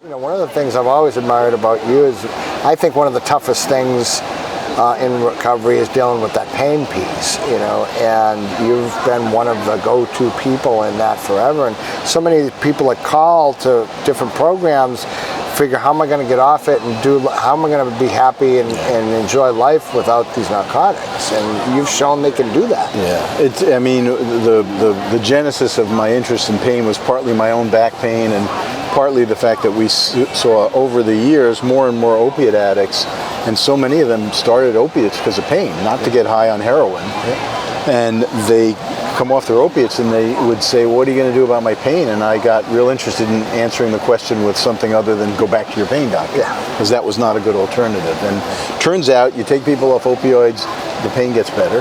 One of the things I've always admired about you is I think one of the toughest things in recovery is dealing with that pain piece, and you've been one of the go-to people in that forever. And so many people that call to different programs figure, how am I going to get off it and how am I going to be happy and enjoy life without these narcotics? And you've shown they can do that. Yeah, the genesis of my interest in pain was partly my own back pain and partly the fact that we saw over the years more and more opiate addicts, and so many of them started opiates because of pain, not to get high on heroin. And they come off their opiates and they would say, what are you going to do about my pain? And I got real interested in answering the question with something other than go back to your pain doctor, because that was not a good alternative. And turns out you take people off opioids, the pain gets better.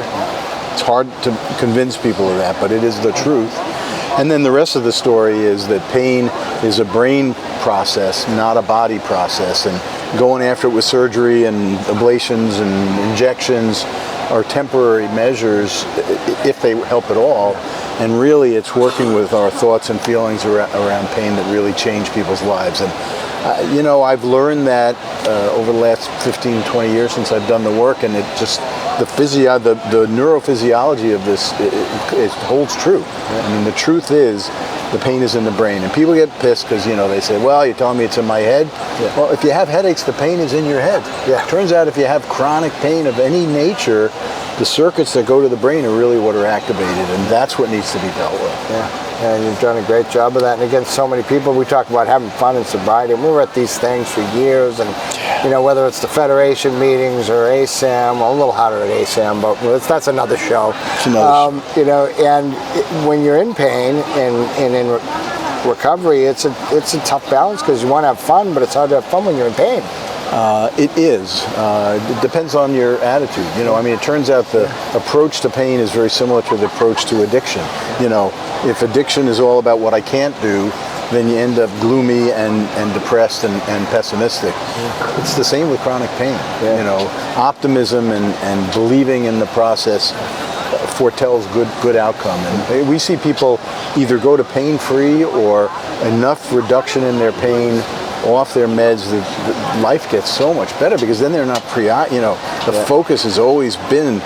It's hard to convince people of that, but it is the truth. And then the rest of the story is that pain is a brain process, not a body process. And going after it with surgery and ablations and injections are temporary measures, if they help at all. And really it's working with our thoughts and feelings around pain that really change people's lives. And I've learned that over the last 15, 20 years since I've done the work, and it just, the neurophysiology of this, it holds true. I mean, the truth is, the pain is in the brain. And people get pissed because, they say, well, you're telling me it's in my head? Well, if you have headaches, the pain is in your head. Turns out if you have chronic pain of any nature, the circuits that go to the brain are really what are activated, and that's what needs to be dealt with. And you've done a great job of that. And again, so many people, we talk about having fun and sobriety, and we were at these things for years, and whether it's the Federation meetings or ASAM, well, a little hotter at ASAM, but that's another show. And when you're in pain and in recovery, it's a tough balance, because you want to have fun, but it's hard to have fun when you're in pain. It is. It depends on your attitude. It turns out the approach to pain is very similar to the approach to addiction. If addiction is all about what I can't do, then you end up gloomy and depressed and pessimistic. It's the same with chronic pain. Optimism and believing in the process foretells good outcome. And we see people either go to pain-free or enough reduction in their pain off their meds that life gets so much better, because then they're not the focus has always been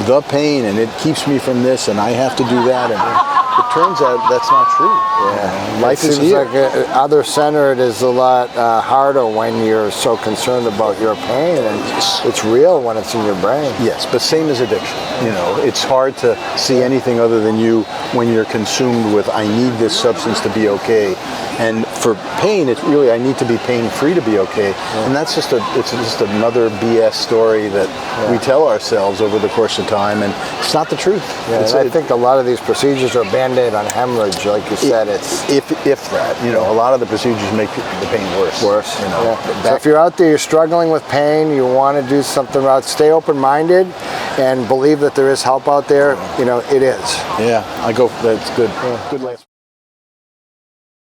the pain, and it keeps me from this, and I have to do that, and it turns out that's not true. Life is here. Like other-centered is a lot harder when you're so concerned about your pain, and it's real when it's in your brain. Yes, but same as addiction. It's hard to see anything other than you when you're consumed with, I need this substance to be okay. And for pain, it's really, I need to be pain-free to be okay. And that's just another BS story that we tell ourselves over the course of time, and it's not the truth. I think a lot of these procedures are a Band-Aid on hemorrhage, like you said. If that, a lot of the procedures make the pain worse. So if you're out there, you're struggling with pain, you want to do something about it, stay open-minded and believe that there is help out there. It is. That's good. Good last.